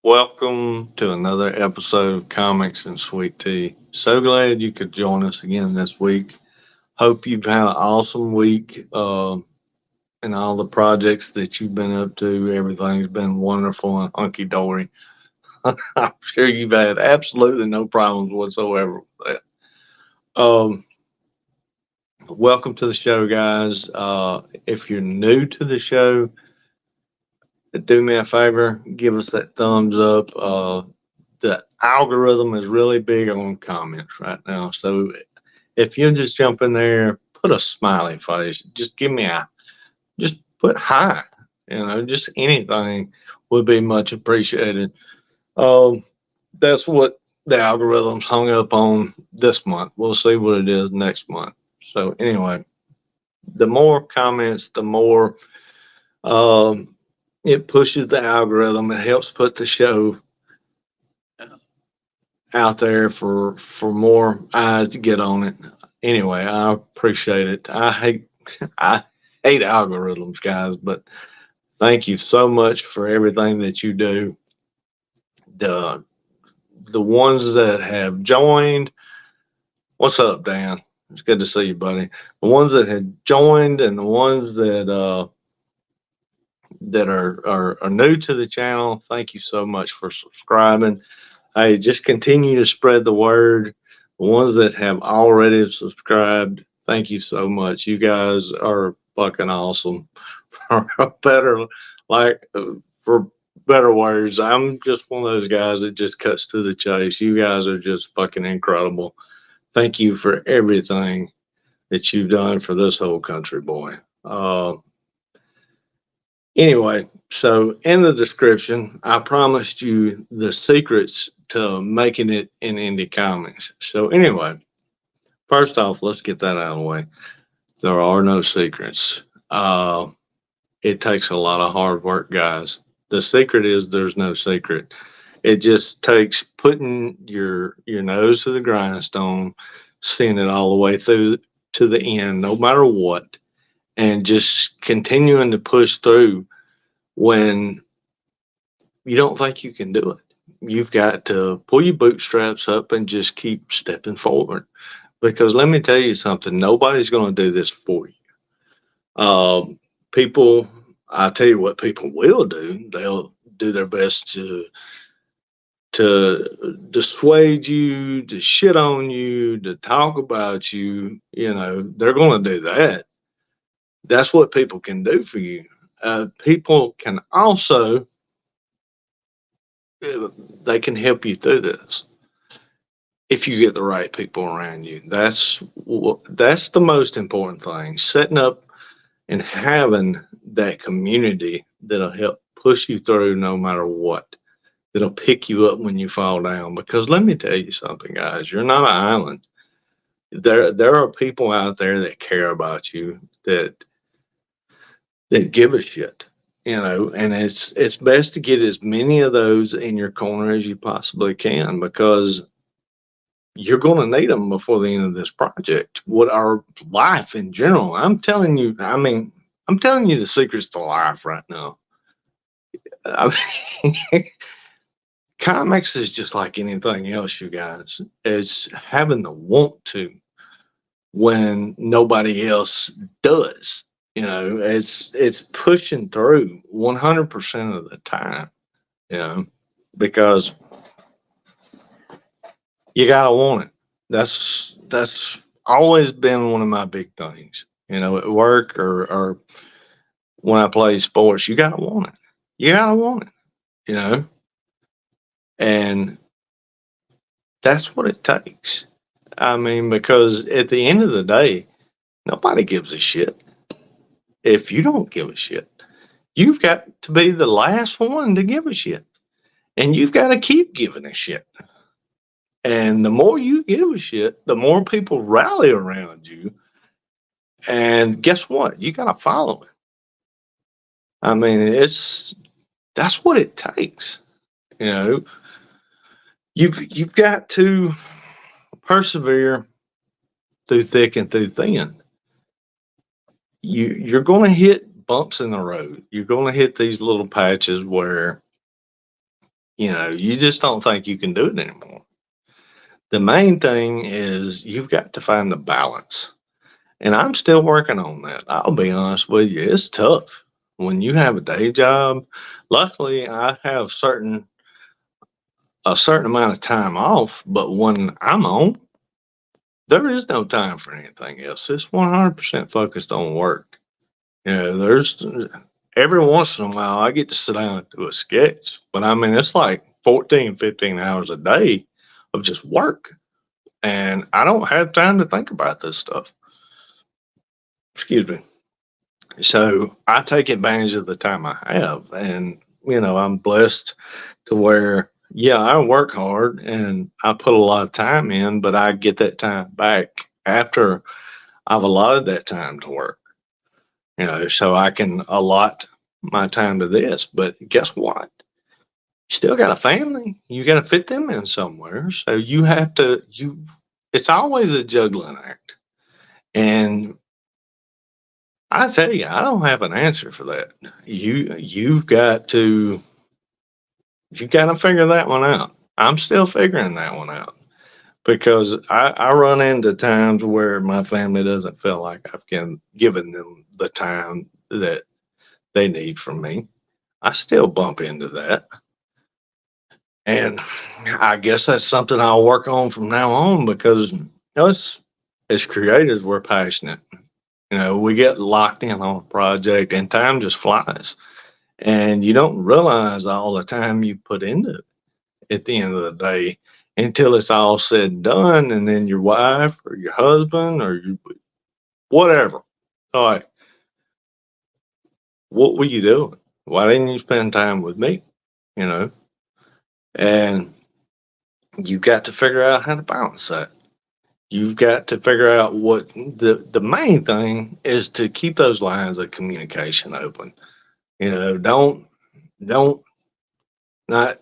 Welcome to another episode of Comics and Sweet Tea. So glad you could join us again this week. Hope you've had an awesome week and all the projects that you've been up to. Everything's been wonderful and hunky dory. I'm sure you've had absolutely no problems whatsoever with that. Welcome to the show, guys. If you're new to the show, do me a favor, give us that thumbs up. The algorithm is really big on comments right now. So if you just jump in there, put a smiley face, just give me a, just put hi, just anything would be much appreciated. Um, that's what the algorithm's hung up on this month. We'll see what it is next month. So anyway, the more comments, the more um, it pushes the algorithm. It helps put the show out there for more eyes to get on it. Anyway, I appreciate it. I hate algorithms, guys, but thank you so much for everything that you do. The the ones that have joined, what's up, Dan? It's good to see you, buddy. The ones that had joined and the ones that are new to the channel, thank you so much for subscribing. Hey, just continue to spread the word. The ones that have already subscribed, thank you so much. You guys are fucking awesome. For better, like for better words, I'm just one of those guys that just cuts to the chase. You guys are just fucking incredible. Thank you for everything that you've done for this whole country, boy. Anyway, so in the description, I promised you the secrets to making it in indie comics. So anyway, first off, let's get that out of the way. There are no secrets. It takes a lot of hard work, guys. The secret is there's no secret. It just takes putting your nose to the grindstone, seeing it all the way through to the end, no matter what, and just continuing to push through when you don't think you can do it. You've got to pull your bootstraps up and just keep stepping forward. Because let me tell you something, nobody's going to do this for you. People, I tell you what, people will do. They'll do their best to dissuade you, to shit on you, to talk about you. They're going to do that. That's what people can do for you. People can also they can help you through this if you get the right people around you. That's the most important thing. Setting up and having that community that'll help push you through no matter what. That'll pick you up when you fall down. Because let me tell you something, guys. You're not an island. There are people out there that care about you, that give a shit. And it's best to get as many of those in your corner as you possibly can, because you're going to need them before the end of this project. What our life in general, I'm telling you, I'm telling you the secrets to life right now. I mean, comics is just like anything else, you guys. It's having the want to when nobody else does. It's pushing through 100% of the time, you know, because you gotta want it. That's always been one of my big things. At work or when I play sports, you gotta want it. You gotta want it. You know, and that's what it takes. I mean, because at the end of the day, nobody gives a shit if you don't give a shit. You've got to be the last one to give a shit, and you've got to keep giving a shit. And the more you give a shit, the more people rally around you. And guess what? You got to follow it. I mean, that's what it takes. You know, you've got to persevere through thick and through thin. You're going to hit bumps in the road. You're going to hit these little patches where You just don't think you can do it anymore. The main thing is you've got to find the balance. And I'm still working on that. I'll be honest with you. It's tough when you have a day job. Luckily, I have a certain amount of time off, but when I'm on, there is no time for anything else. It's 100% focused on work. There's every once in a while I get to sit down and do a sketch, but I mean, it's like 14, 15 hours a day of just work. And I don't have time to think about this stuff. Excuse me. So I take advantage of the time I have. And, I'm blessed to where, yeah, I work hard and I put a lot of time in, but I get that time back after I've allotted that time to work, so I can allot my time to this. But guess what? You still got a family. You got to fit them in somewhere. So it's always a juggling act. And I tell you, I don't have an answer for that. You've got to figure that one out. I'm still figuring that one out because I run into times where my family doesn't feel like I've given them the time that they need from me. I still bump into that. And I guess that's something I'll work on from now on because us as creators, we're passionate. We get locked in on a project and time just flies. And you don't realize all the time you put into it at the end of the day until it's all said and done. And then your wife or your husband or whatever, like, what were you doing? Why didn't you spend time with me? You know, and you got to figure out how to balance that. You've got to figure out what the main thing is to keep those lines of communication open. Don't not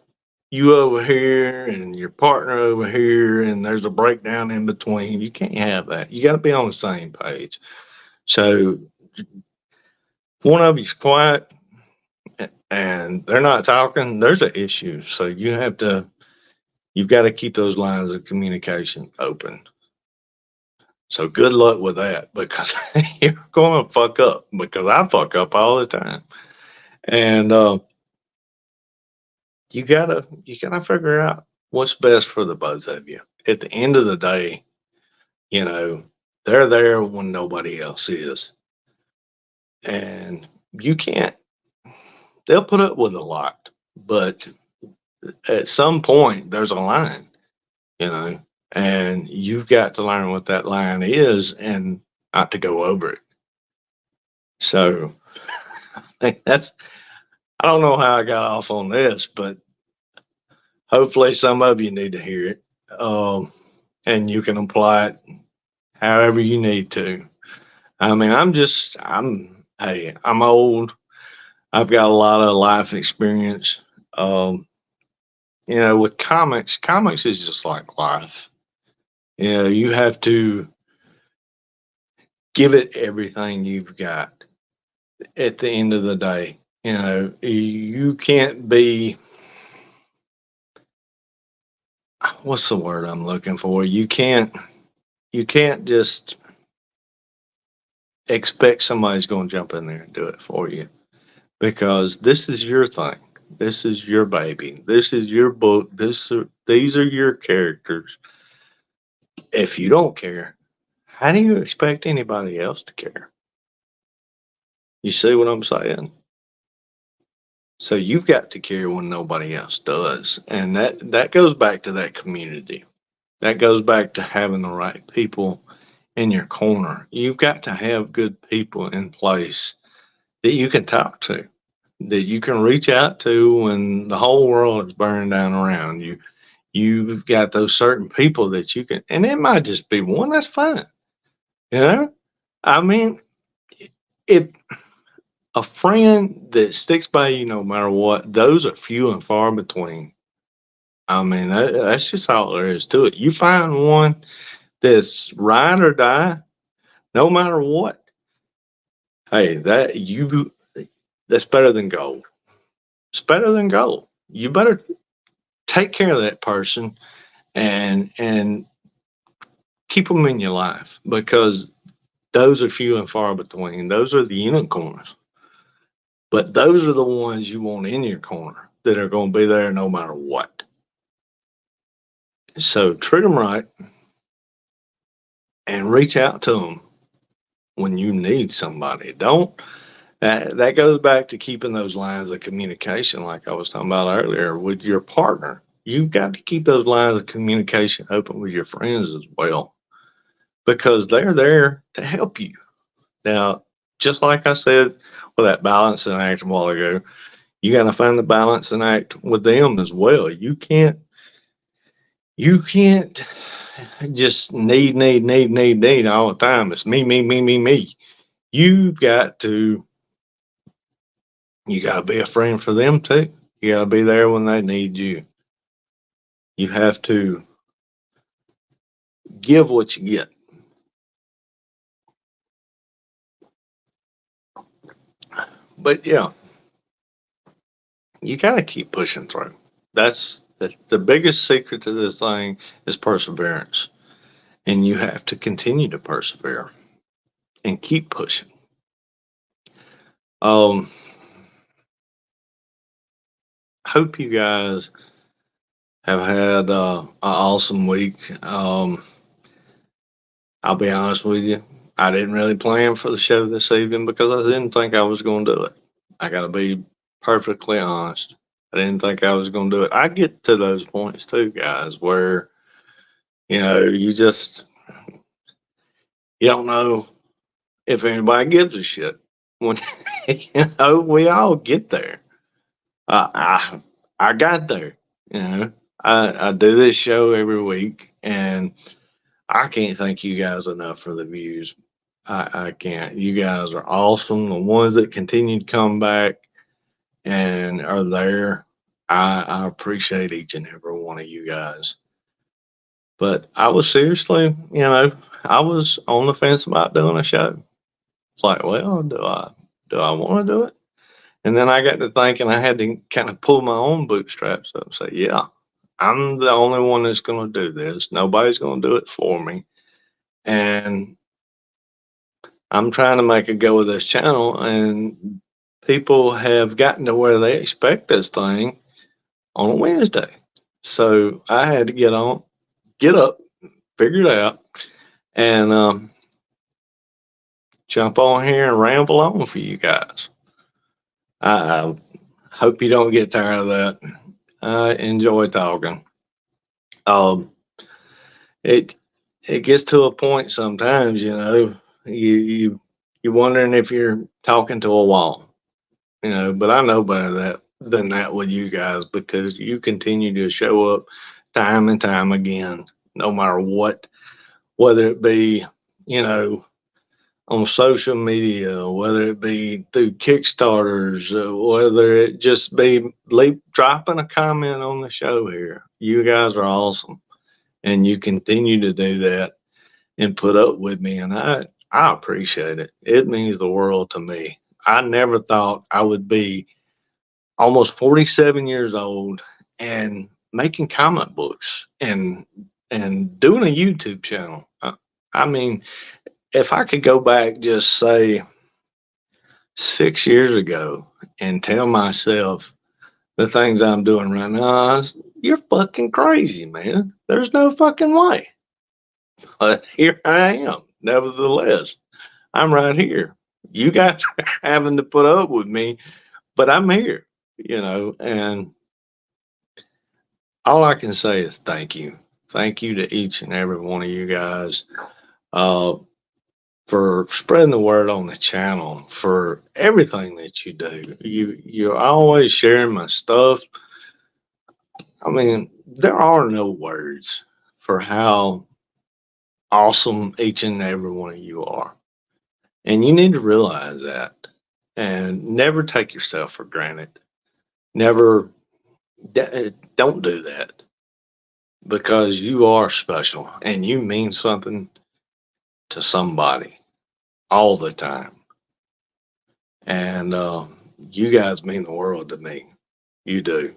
you over here and your partner over here and there's a breakdown in between. You can't have that. You got to be on the same page. So if one of you's quiet and they're not talking, there's an issue. So you've got to keep those lines of communication open. So good luck with that because you're going to fuck up because I fuck up all the time. And you gotta figure out what's best for the both of you. At the end of the day, you know, they're there when nobody else is. And you can't they'll put up with a lot, but at some point there's a line, you know, and you've got to learn what that line is and not to go over it. So I think I don't know how I got off on this, but hopefully some of you need to hear it. And you can apply it however you need to. I mean, I'm old. I've got a lot of life experience. Um, with comics is just like life. You have to give it everything you've got at the end of the day. You can't be, what's the word I'm looking for? You can't just expect somebody's going to jump in there and do it for you because this is your thing. This is your baby. This is your book. These are your characters. If you don't care, how do you expect anybody else to care? You see what I'm saying? So you've got to care when nobody else does. And that goes back to that community. That goes back to having the right people in your corner. You've got to have good people in place that you can talk to, that you can reach out to when the whole world is burning down around you. You've got those certain people that you can, and it might just be one, that's fine. You know, I mean, if a friend that sticks by you no matter what, those are few and far between. I mean, that's just all there is to it. You find one that's ride or die, no matter what. Hey, that's better than gold. It's better than gold. You better take care of that person and keep them in your life, because those are few and far between. Those are the unicorns, but those are the ones you want in your corner that are going to be there no matter what. So treat them right and reach out to them when you need somebody. Don't that goes back to keeping those lines of communication, like I was talking about earlier, with your partner. You've got to keep those lines of communication open with your friends as well, because they're there to help you. Now, just like I said with that balance and act a while ago, you got to find the balance and act with them as well. You can't just need all the time. It's me. You've got to you got to be a friend for them too. You got to be there when they need you. You have to give what you get. But yeah, you got to keep pushing through. That's the biggest secret to this thing is perseverance. And you have to continue to persevere and keep pushing. Um, hope you guys have had an awesome week. I'll be honest with you, I didn't really plan for the show this evening because I didn't think I was going to do it. I got to be perfectly honest. I didn't think I was going to do it. I get to those points too, guys, where you don't know if anybody gives a shit. When we all get there. I got there. You know, I do this show every week, and I can't thank you guys enough for the views. I can't. You guys are awesome. The ones that continue to come back and are there, I appreciate each and every one of you guys. But I was seriously, I was on the fence about doing a show. It's like, well, do I want to do it? And then I got to thinking I had to kind of pull my own bootstraps up and say, yeah, I'm the only one that's going to do this. Nobody's going to do it for me. And I'm trying to make a go of this channel, and people have gotten to where they expect this thing on a Wednesday. So I had to get up, figure it out, and jump on here and ramble on for you guys. I hope you don't get tired of that. I enjoy talking. Um, it it gets to a point sometimes, you're wondering if you're talking to a wall, But I know better than that with you guys, because you continue to show up time and time again, no matter what, whether it be, you know, on social media, whether it be through Kickstarters, whether it just be dropping a comment on the show here. You guys are awesome, and you continue to do that and put up with me, and I appreciate it. It means the world to me. I never thought I would be almost 47 years old and making comic books and doing a YouTube channel. I mean, if I could go back, just say 6 years ago, and tell myself the things I'm doing right now, you're fucking crazy, man. There's no fucking way. But here I am. Nevertheless, I'm right here. You guys are having to put up with me, but I'm here, and all I can say is thank you. Thank you to each and every one of you guys. Uh, for spreading the word on the channel, for everything that you do. You're always sharing my stuff. I mean, there are no words for how awesome each and every one of you are. And you need to realize that, and never take yourself for granted. Never don't do that, because you are special and you mean something to somebody all the time. And you guys mean the world to me. You do.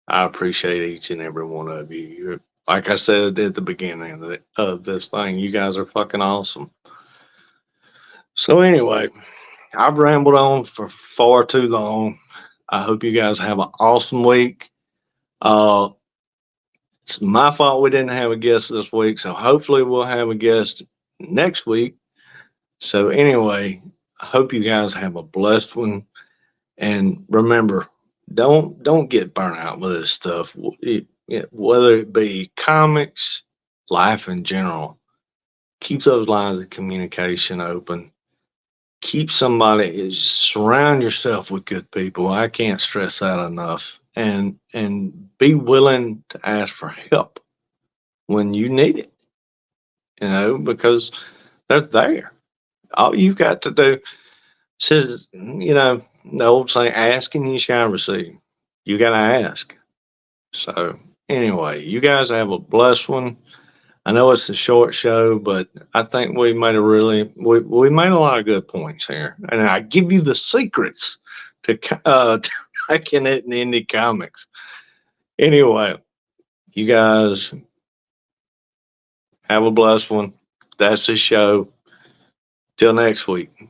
I appreciate each and every one of you. Like I said at the beginning of this thing, you guys are fucking awesome. So anyway, I've rambled on for far too long. I hope you guys have an awesome week. Uh, it's my fault we didn't have a guest this week, so hopefully we'll have a guest next week. So anyway, I hope you guys have a blessed one, and remember, don't get burnt out with this stuff. Whether it be comics, life in general, keep those lines of communication open. Keep somebody, surround yourself with good people. I can't stress that enough. And be willing to ask for help when you need it, because they're there. All you've got to do says, the old saying, ask and you shall receive. You got to ask. So, anyway, you guys have a blessed one. I know it's a short show, but I think we made a lot of good points here, and I give you the secrets to making it in indie comics. Anyway, you guys have a blessed one. That's the show. Till next week.